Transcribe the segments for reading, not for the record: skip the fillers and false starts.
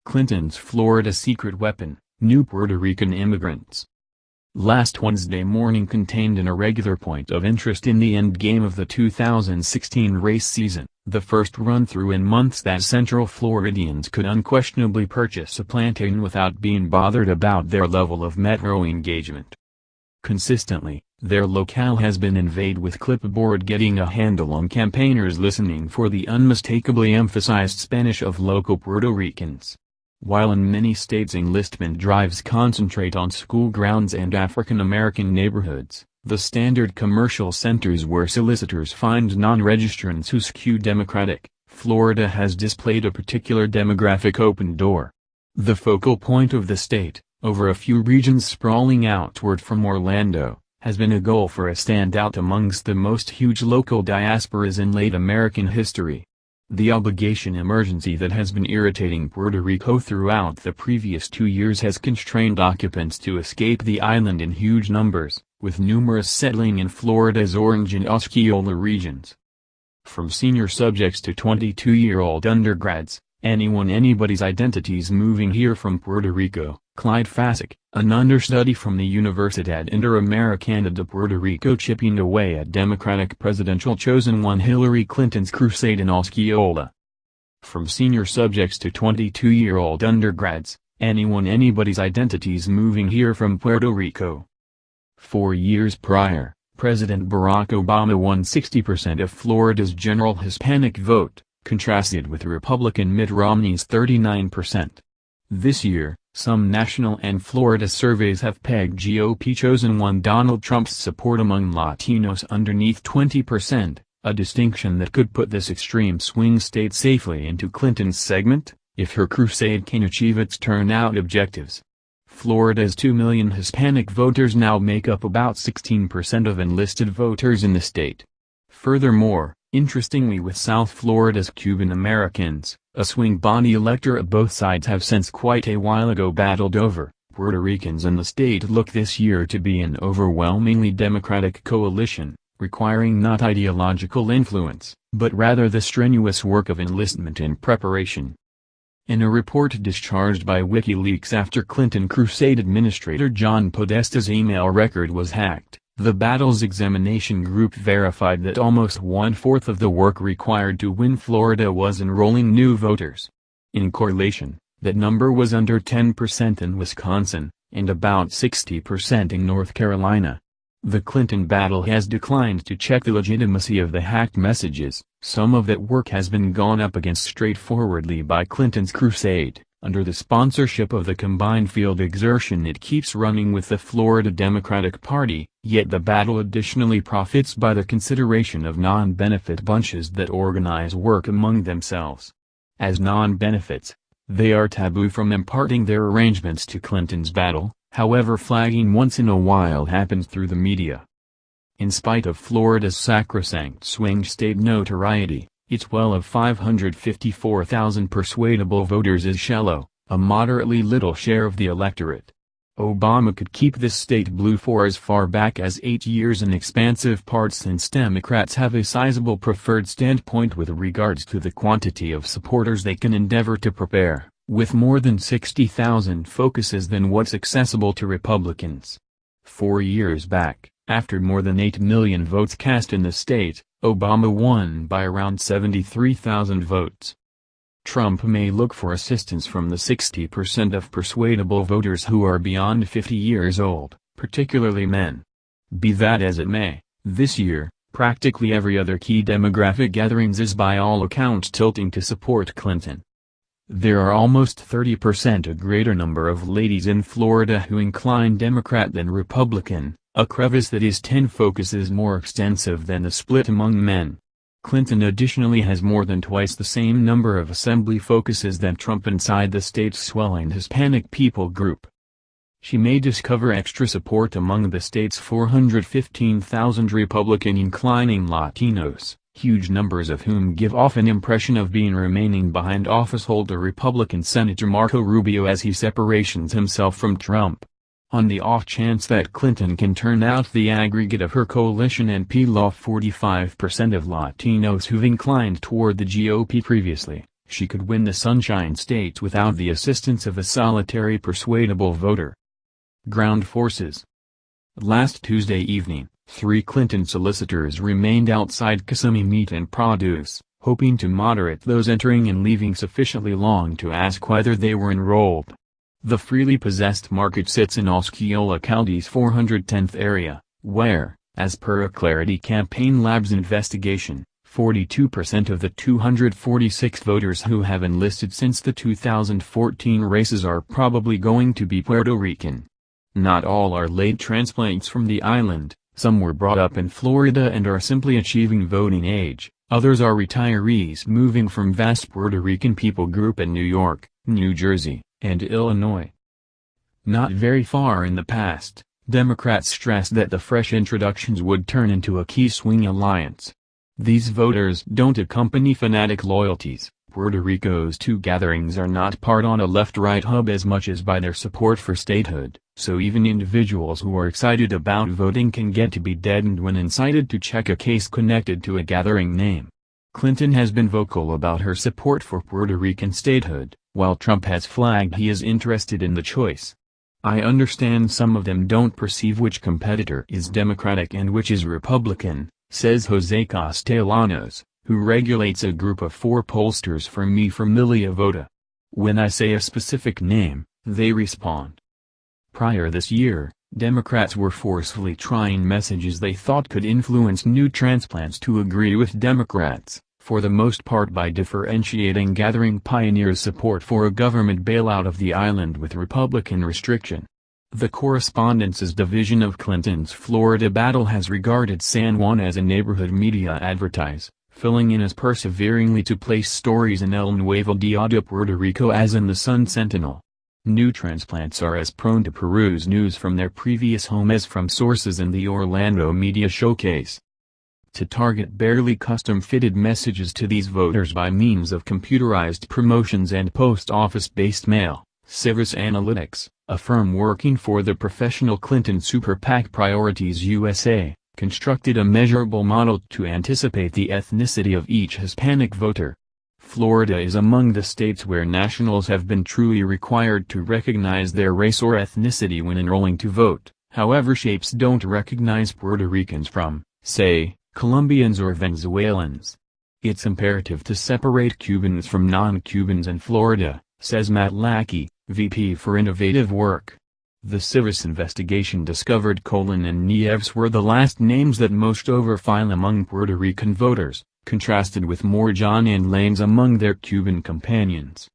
Clinton's Florida secret weapon, new Puerto Rican immigrants. Last Wednesday morning contained an irregular point of interest in the endgame of the 2016 race season, the first run-through in months that Central Floridians could unquestionably purchase a plantain without being bothered about their level of metro engagement. Consistently, their locale has been invade, with clipboard getting a handle on campaigners listening for the unmistakably emphasized Spanish of local Puerto Ricans. While in many states enlistment drives concentrate on school grounds and African American neighborhoods, the standard commercial centers where solicitors find non-registrants who skew Democratic, Florida has displayed a particular demographic open door. The focal point of the state, over a few regions sprawling outward from Orlando, has been a goal for a standout amongst the most huge local diasporas in late American history. The obligation emergency that has been irritating Puerto Rico throughout the previous 2 years has constrained occupants to escape the island in huge numbers, with numerous settling in Florida's Orange and Osceola regions. From senior subjects to 22-year-old undergrads, anybody's identities moving here from Puerto Rico. Clyde Fasick, an understudy from the Universidad Interamericana de Puerto Rico, chipping away at Democratic presidential chosen one Hillary Clinton's crusade in Osceola. From senior subjects to 22-year-old undergrads, anybody's identities moving here from Puerto Rico. 4 years prior, President Barack Obama won 60% of Florida's general Hispanic vote, contrasted with Republican Mitt Romney's 39%. This year, some national and Florida surveys have pegged GOP chosen one Donald Trump's support among Latinos underneath 20%, a distinction that could put this extreme swing state safely into Clinton's segment, if her crusade can achieve its turnout objectives. Florida's 2 million Hispanic voters now make up about 16% of enlisted voters in the state. Furthermore, interestingly, with South Florida's Cuban Americans, a swing body electorate both sides have since quite a while ago battled over, Puerto Ricans in the state look this year to be an overwhelmingly Democratic coalition, requiring not ideological influence, but rather the strenuous work of enlistment and preparation. In a report discharged by WikiLeaks after Clinton crusade administrator John Podesta's email record was hacked, the Battles Examination Group verified that almost 1/4 of the work required to win Florida was enrolling new voters. In correlation, that number was under 10% in Wisconsin, and about 60% in North Carolina. The Clinton battle has declined to check the legitimacy of the hacked messages. Some of that work has been gone up against straightforwardly by Clinton's crusade, under the sponsorship of the combined field exertion it keeps running with the Florida Democratic Party, yet the battle additionally profits by the consideration of non-benefit bunches that organize work among themselves. As non-benefits, they are taboo from imparting their arrangements to Clinton's battle, however flagging once in a while happens through the media. In spite of Florida's sacrosanct swing state notoriety, its well of 554,000 persuadable voters is shallow, a moderately little share of the electorate. Obama could keep this state blue for as far back as 8 years in expansive part, since Democrats have a sizable preferred standpoint with regards to the quantity of supporters they can endeavor to prepare, with more than 60,000 focuses than what's accessible to Republicans. 4 years back, after more than 8 million votes cast in the state, Obama won by around 73,000 votes. Trump may look for assistance from the 60% of persuadable voters who are beyond 50 years old, particularly men. Be that as it may, this year, practically every other key demographic gatherings is by all accounts tilting to support Clinton. There are almost 30% a greater number of ladies in Florida who incline Democrat than Republican, a crevice that is 10 focuses more extensive than the split among men. Clinton additionally has more than twice the same number of assembly focuses than Trump inside the state's swelling Hispanic people group. She may discover extra support among the state's 415,000 Republican-inclining Latinos, huge numbers of whom give off an impression of being remaining behind officeholder Republican Senator Marco Rubio as he separations himself from Trump. On the off chance that Clinton can turn out the aggregate of her coalition and peel off 45% of Latinos who've inclined toward the GOP previously, she could win the Sunshine States without the assistance of a solitary persuadable voter. Ground forces. Last Tuesday evening, 3 Clinton solicitors remained outside Kissimmee Meat and Produce, hoping to moderate those entering and leaving sufficiently long to ask whether they were enrolled. The freely possessed market sits in Osceola County's 410th area, where, as per a Clarity Campaign Labs investigation, 42% of the 246 voters who have enlisted since the 2014 races are probably going to be Puerto Rican. Not all are late transplants from the island, some were brought up in Florida and are simply achieving voting age, others are retirees moving from vast Puerto Rican people group in New York, New Jersey, and Illinois. Not very far in the past, Democrats stressed that the fresh introductions would turn into a key swing alliance. These voters don't accompany fanatic loyalties. Puerto Rico's 2 gatherings are not part on a left-right hub as much as by their support for statehood, so even individuals who are excited about voting can get to be deadened when incited to check a case connected to a gathering name. Clinton has been vocal about her support for Puerto Rican statehood, while Trump has flagged he is interested in the choice. I understand some of them don't perceive which competitor is Democratic and which is Republican, says Jose Castellanos, who regulates a group of 4 pollsters for Me Familia Vota. When I say a specific name, they respond. Prior this year, Democrats were forcefully trying messages they thought could influence new transplants to agree with Democrats, for the most part by differentiating gathering pioneers' support for a government bailout of the island with Republican restriction. The Correspondence's division of Clinton's Florida battle has regarded San Juan as a neighborhood media advertise, filling in as perseveringly to place stories in El Nuevo Dia de Puerto Rico as in the Sun Sentinel. New transplants are as prone to peruse news from their previous home as from sources in the Orlando Media Showcase. To target barely custom-fitted messages to these voters by means of computerized promotions and post office-based mail, Civis Analytics, a firm working for the professional Clinton Super PAC Priorities USA, constructed a measurable model to anticipate the ethnicity of each Hispanic voter. Florida is among the states where nationals have been truly required to recognize their race or ethnicity when enrolling to vote, however shapes don't recognize Puerto Ricans from, say, Colombians or Venezuelans. It's imperative to separate Cubans from non-Cubans in Florida, says Matt Lackey, VP for Innovative Work. The Civis investigation discovered Colin and Nieves were the last names that most overfile among Puerto Rican voters, contrasted with more John and Lanes among their Cuban companions.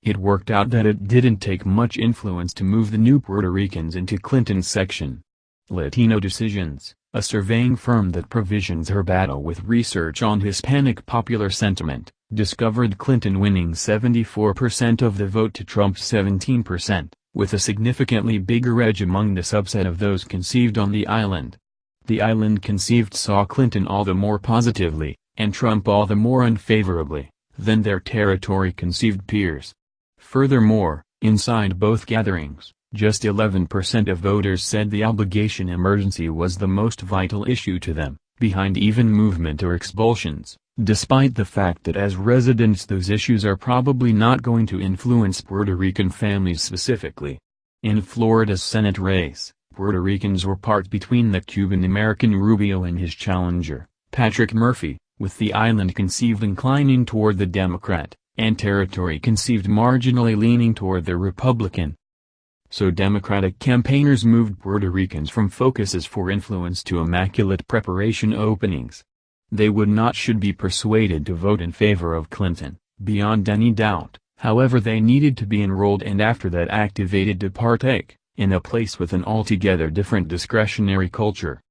It worked out that it didn't take much influence to move the new Puerto Ricans into Clinton's section. Latino Decisions, a surveying firm that provisions her battle with research on Hispanic popular sentiment, discovered Clinton winning 74% of the vote to Trump's 17%, with a significantly bigger edge among the subset of those conceived on the island. The island conceived saw Clinton all the more positively, and Trump all the more unfavorably, than their territory-conceived peers. Furthermore, inside both gatherings, just 11% of voters said the obligation emergency was the most vital issue to them, behind even movement or expulsions, despite the fact that as residents those issues are probably not going to influence Puerto Rican families specifically. In Florida's Senate race, Puerto Ricans were part between the Cuban-American Rubio and his challenger, Patrick Murphy, with the island conceived inclining toward the Democrat, and territory conceived marginally leaning toward the Republican. So Democratic campaigners moved Puerto Ricans from focuses for influence to immaculate preparation openings. They should be persuaded to vote in favor of Clinton, beyond any doubt, however they needed to be enrolled and after that activated to partake, in a place with an altogether different discretionary culture.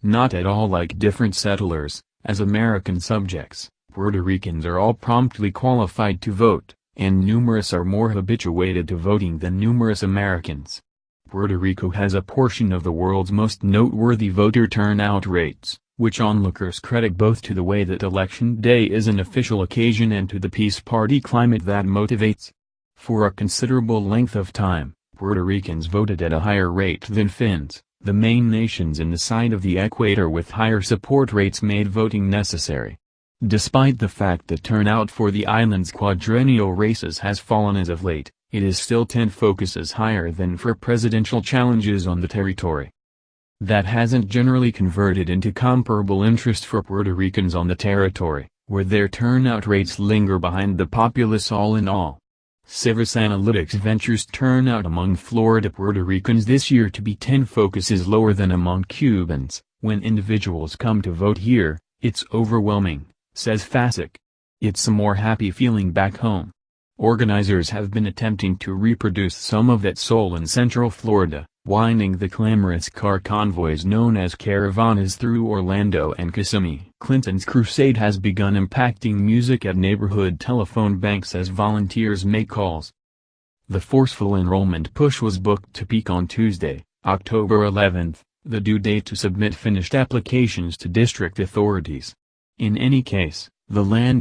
Not at all like different settlers, as American subjects, Puerto Ricans are all promptly qualified to vote, and numerous are more habituated to voting than numerous Americans. Puerto Rico has a portion of the world's most noteworthy voter turnout rates, which onlookers credit both to the way that Election Day is an official occasion and to the peace party climate that motivates. For a considerable length of time, Puerto Ricans voted at a higher rate than Finns, the main nations in the side of the equator with higher support rates made voting necessary. Despite the fact that turnout for the island's quadrennial races has fallen as of late, it is still 10 focuses higher than for presidential challenges on the territory. That hasn't generally converted into comparable interest for Puerto Ricans on the territory, where their turnout rates linger behind the populace all in all. Civis Analytics ventures turnout among Florida Puerto Ricans this year to be 10 focuses lower than among Cubans. When individuals come to vote here, it's overwhelming, says Fasick. It's a more happy feeling back home. Organizers have been attempting to reproduce some of that soul in Central Florida, winding the clamorous car convoys known as caravanas through Orlando and Kissimmee. Clinton's crusade has begun impacting music at neighborhood telephone banks as volunteers make calls. The forceful enrollment push was booked to peak on Tuesday, October 11, the due date to submit finished applications to district authorities. In any case, the land